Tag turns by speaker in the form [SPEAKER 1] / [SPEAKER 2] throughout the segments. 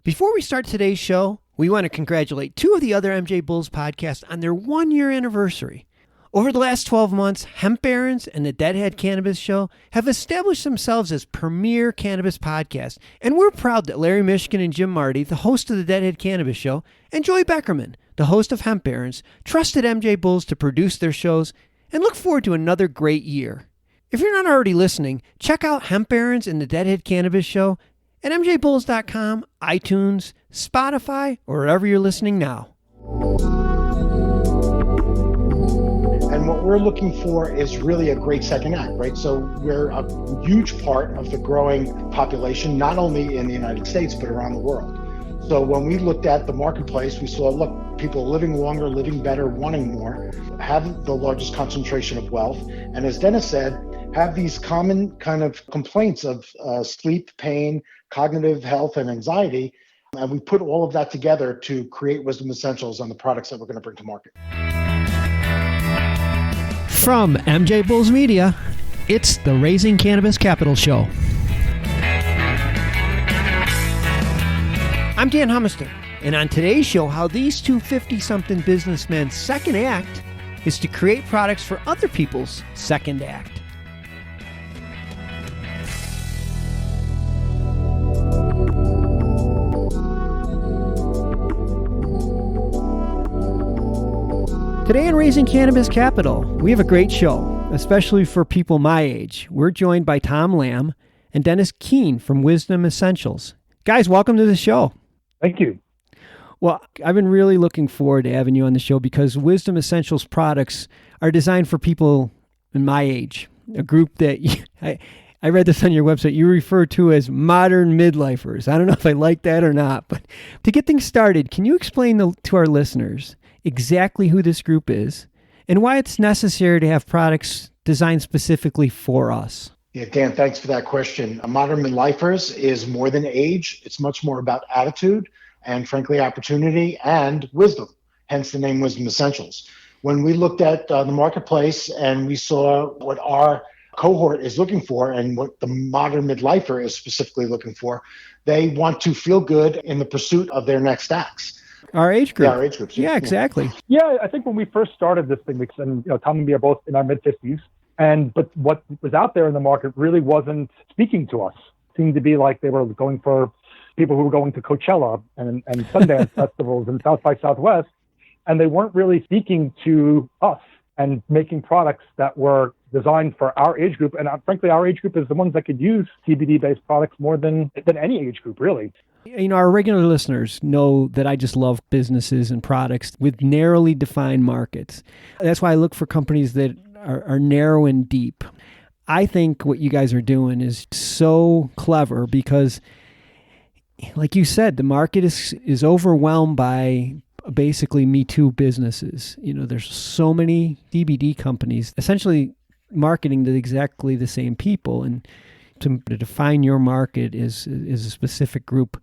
[SPEAKER 1] Before we start today's show, we want to congratulate two of the other MJBulls podcasts on their 1-year anniversary. Over the last 12 months, Hemp Barons and the Deadhead Cannabis Show have established themselves as premier cannabis podcasts, and we're proud that Larry Michigan and Jim Marty, the host of the Deadhead Cannabis Show, and Joey Beckerman, the host of Hemp Barons, trusted MJBulls to produce their shows and look forward to another great year. If you're not already listening, check out Hemp Barons and the Deadhead Cannabis Show at MJBulls.com, iTunes, Spotify, or wherever you're listening now.
[SPEAKER 2] And what we're looking for is really a great second act, right? So we're a huge part of the growing population, not only in the United States, but around the world. So when we looked at the marketplace, we saw, look, people living longer, living better, wanting more, have the largest concentration of wealth. And as Dennis said, have these common kind of complaints of sleep, pain, cognitive health, and anxiety. And we put all of that together to create Wisdon Essentials on the products that we're going to bring to market.
[SPEAKER 1] From MJBulls Media, it's the Raising Cannabis Capital Show. I'm Dan Humiston, and on today's show, how these two 50-something businessmen's second act is to create products for other people's second act. Today on Raising Cannabis Capital, we have a great show, especially for people my age. We're joined by Tom Lamb and Denis Keane from Wisdon Essentials. Guys, welcome to the show.
[SPEAKER 3] Thank you.
[SPEAKER 1] Well, I've been really looking forward to having you on the show because Wisdon Essentials products are designed for people in my age, a group that I read this on your website, you refer to as modern midlifers. I don't know if I like that or not, but to get things started, can you explain to our listeners exactly who this group is and why it's necessary to have products designed specifically for us?
[SPEAKER 2] Yeah, Dan, thanks for that question. Modern midlifers is more than age. It's much more about attitude and, frankly, opportunity and wisdom, hence the name Wisdon Essentials. When we looked at the marketplace and we saw what our cohort is looking for and what the modern midlifer is specifically looking for, they want to feel good in the pursuit of their next acts.
[SPEAKER 1] Our age group.
[SPEAKER 2] Yeah, our age groups.
[SPEAKER 1] Yeah, exactly.
[SPEAKER 3] Yeah, I think when we first started this thing, and Tom and me are both in our mid-50s, but what was out there in the market really wasn't speaking to us. It seemed to be like they were going for people who were going to Coachella and Sundance festivals and South by Southwest, and they weren't really speaking to us and making products that were designed for our age group. And frankly, our age group is the ones that could use CBD-based products more than any age group, really.
[SPEAKER 1] You know, our regular listeners know that I just love businesses and products with narrowly defined markets. That's why I look for companies that are narrow and deep. I think what you guys are doing is so clever because, like you said, the market is overwhelmed by basically Me Too businesses. You know, there's so many CBD companies essentially marketing to exactly the same people. And to define your market is a specific group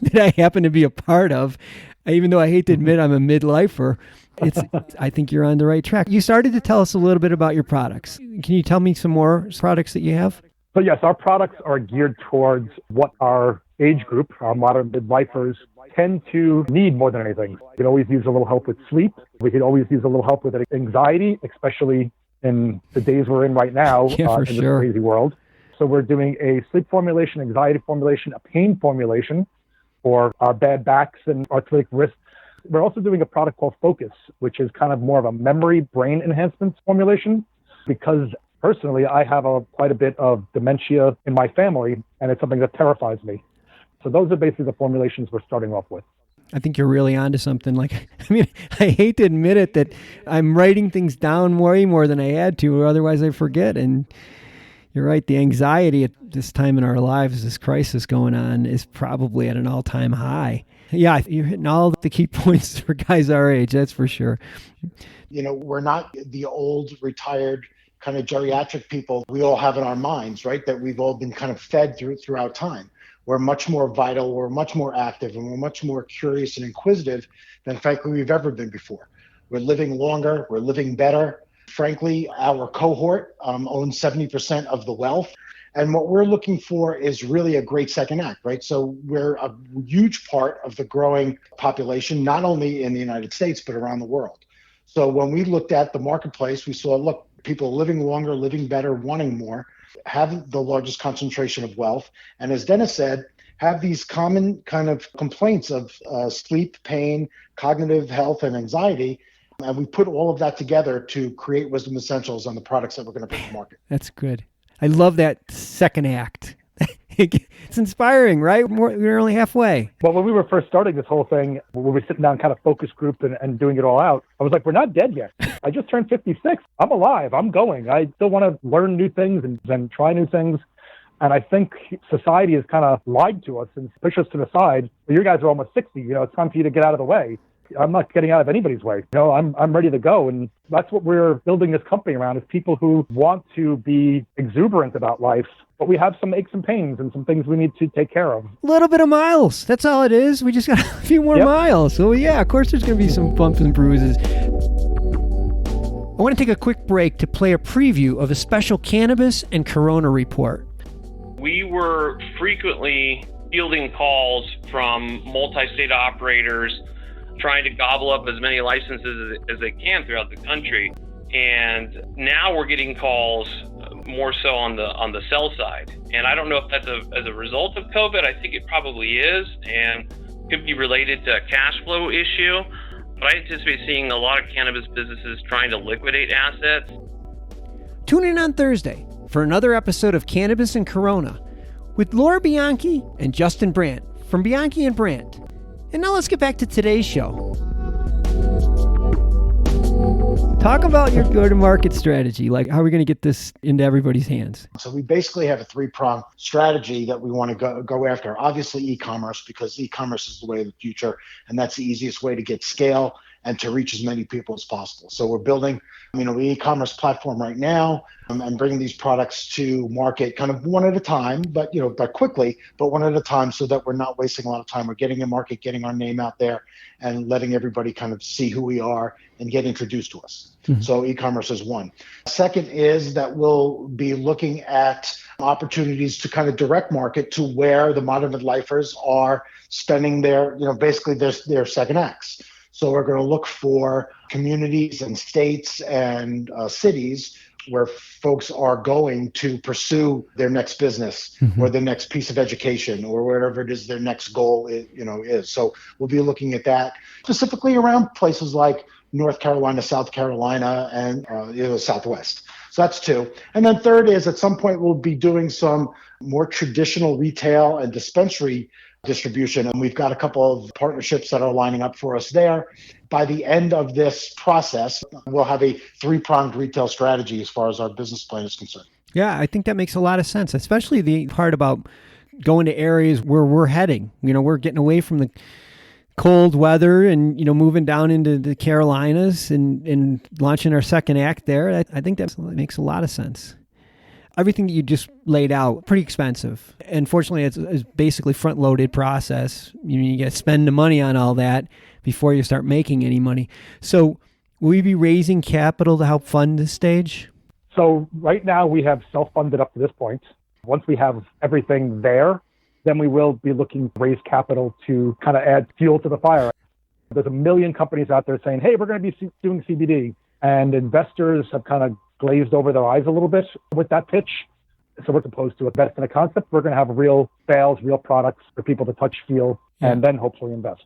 [SPEAKER 1] that I happen to be a part of, even though I hate to admit I'm a midlifer. I think you're on the right track. You started to tell us a little bit about your products. Can you tell me some more products that you have?
[SPEAKER 3] So yes, our products are geared towards what our age group, our modern midlifers, tend to need more than anything. We could always use a little help with sleep. We could always use a little help with anxiety, especially in the days we're in right now in this crazy world. So we're doing a sleep formulation, anxiety formulation, a pain formulation for our bad backs and arthritic wrists. We're also doing a product called Focus, which is kind of more of a memory brain enhancement formulation, because personally, I have quite a bit of dementia in my family, and it's something that terrifies me. So those are basically the formulations we're starting off with.
[SPEAKER 1] I think you're really onto something. I hate to admit it that I'm writing things down way more than I had to, or otherwise I forget. And you're right, the anxiety at this time in our lives, this crisis going on, is probably at an all-time high. Yeah, you're hitting all the key points for guys our age, that's for sure.
[SPEAKER 2] You know, we're not the old, retired, kind of geriatric people we all have in our minds, right? That we've all been kind of fed throughout time. We're much more vital, we're much more active, and we're much more curious and inquisitive than, frankly, we've ever been before. We're living longer, we're living better. Frankly, our cohort owns 70% of the wealth, And what we're looking for is really a great second act, right? So we're a huge part of the growing population, not only in the United States, but around the world. So when we looked at the marketplace, we saw, look, people living longer, living better, wanting more, have the largest concentration of wealth. And as Denis said, have these common kind of complaints of sleep, pain, cognitive health, and anxiety. And we put all of that together to create Wisdon Essentials and the products that we're going to bring to market.
[SPEAKER 1] That's good. I love that second act. It's inspiring, right? We're only halfway.
[SPEAKER 3] Well, when we were first starting this whole thing, we were sitting down kind of focus group and doing it all out, I was like, we're not dead yet. I just turned 56. I'm alive. I'm going. I still want to learn new things and try new things. And I think society has kind of lied to us and pushed us to the side. You guys are almost 60. It's time for you to get out of the way. I'm not getting out of anybody's way. I'm ready to go. And that's what we're building this company around, is people who want to be exuberant about life, but we have some aches and pains and some things we need to take care of.
[SPEAKER 1] A little bit of miles. That's all it is. We just got a few more miles. So yeah, of course there's going to be some bumps and bruises. I want to take a quick break to play a preview of a special cannabis and Corona report.
[SPEAKER 4] We were frequently fielding calls from multi-state operators trying to gobble up as many licenses as they can throughout the country. And now we're getting calls more so on the sell side. And I don't know if that's as a result of COVID. I think it probably is, and could be related to a cash flow issue. But I anticipate seeing a lot of cannabis businesses trying to liquidate assets.
[SPEAKER 1] Tune in on Thursday for another episode of Cannabis and Corona with Laura Bianchi and Justin Brandt from Bianchi and Brandt. And now let's get back to today's show. Talk about your go-to-market strategy. Like, how are we going to get this into everybody's hands?
[SPEAKER 2] So we basically have a three-pronged strategy that we want to go after. Obviously, e-commerce, because e-commerce is the way of the future, and that's the easiest way to get scale and to reach as many people as possible. So we're building, an e-commerce platform right now, and bringing these products to market kind of one at a time, but quickly, but one at a time, so that we're not wasting a lot of time. We're getting in market, getting our name out there, and letting everybody kind of see who we are and get introduced to us. Mm-hmm. So e-commerce is one. Second is that we'll be looking at opportunities to kind of direct market to where the modern mid-lifers are spending their, basically their second acts. So we're going to look for communities and states and cities where folks are going to pursue their next business, mm-hmm. or their next piece of education, or whatever it is their next goal is. So we'll be looking at that specifically around places like North Carolina, South Carolina, and Southwest. So that's two. And then third is, at some point we'll be doing some more traditional retail and dispensary distribution, and we've got a couple of partnerships that are lining up for us there. By the end of this process, we'll have a three-pronged retail strategy as far as our business plan is concerned.
[SPEAKER 1] Yeah, I think that makes a lot of sense, especially the part about going to areas where we're heading. We're getting away from the cold weather and, moving down into the Carolinas and launching our second act there. I think that makes a lot of sense. Everything that you just laid out, pretty expensive. And fortunately, it's basically front-loaded process. You got to spend the money on all that before you start making any money. So will you be raising capital to help fund this stage?
[SPEAKER 3] So right now we have self-funded up to this point. Once we have everything there, then we will be looking to raise capital to kind of add fuel to the fire. There's a million companies out there saying, hey, we're going to be doing CBD. And investors have kind of glazed over their eyes a little bit with that pitch. So we're supposed to invest in a concept. We're going to have real sales, real products for people to touch, feel, and then hopefully invest.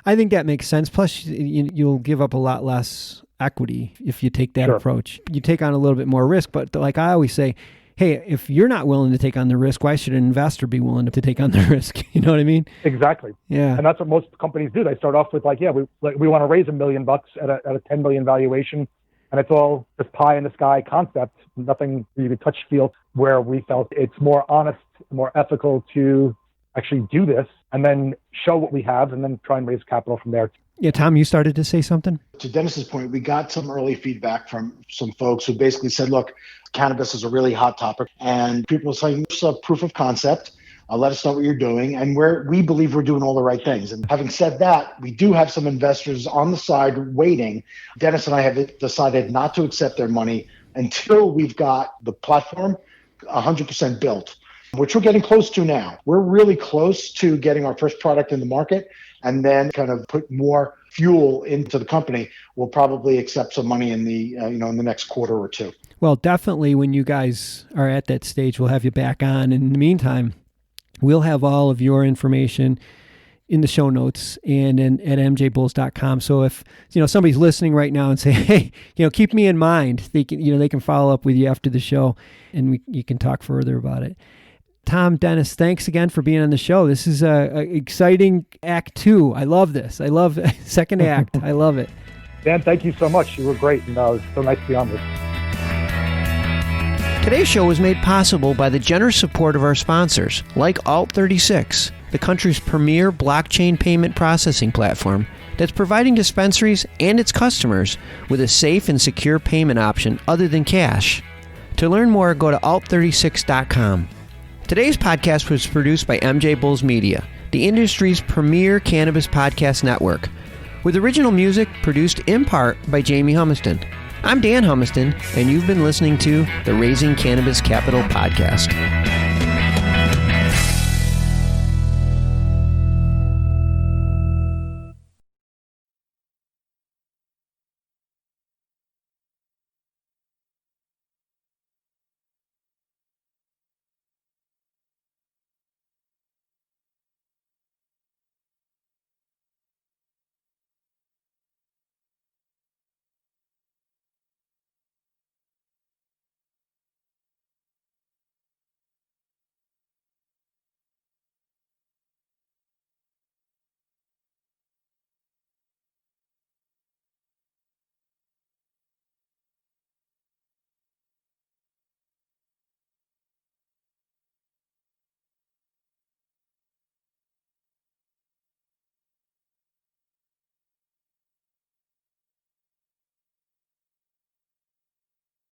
[SPEAKER 1] I think that makes sense. Plus, you'll give up a lot less equity if you take that approach. You take on a little bit more risk, but like I always say, hey, if you're not willing to take on the risk, why should an investor be willing to take on the risk? You know what I mean?
[SPEAKER 3] Exactly.
[SPEAKER 1] Yeah.
[SPEAKER 3] And that's what most companies do. They start off with we want to raise $1 million at a $10 million valuation. And it's all this pie in the sky concept, nothing you can touch, feel, where we felt it's more honest, more ethical to actually do this and then show what we have and then try and raise capital from there.
[SPEAKER 1] Yeah, Tom, you started to say something?
[SPEAKER 2] To Denis's point, we got some early feedback from some folks who basically said, look, cannabis is a really hot topic, and people are saying it's a proof of concept. Let us know what you're doing. And we believe we're doing all the right things. And having said that, we do have some investors on the side waiting. Denis and I have decided not to accept their money until we've got the platform 100% built, which we're getting close to now. We're really close to getting our first product in the market, and then kind of put more fuel into the company. We'll probably accept some money in the in the next quarter or two.
[SPEAKER 1] Well, definitely when you guys are at that stage, we'll have you back on. In the meantime, we'll have all of your information in the show notes and at MJBulls.com. So if somebody's listening right now and say, hey, keep me in mind, they can follow up with you after the show, and you can talk further about it. Tom, Dennis, thanks again for being on the show. This is a exciting Act 2. I love this. I love second act. I love it.
[SPEAKER 3] Dan, thank you so much. You were great, and it was so nice to be on this.
[SPEAKER 5] Today's show was made possible by the generous support of our sponsors, like Alt36, the country's premier blockchain payment processing platform that's providing dispensaries and its customers with a safe and secure payment option other than cash. To learn more, go to alt36.com. Today's podcast was produced by MJBulls Media, the industry's premier cannabis podcast network, with original music produced in part by Jamie Humiston. I'm Dan Humiston, and you've been listening to the Raising Cannabis Capital podcast.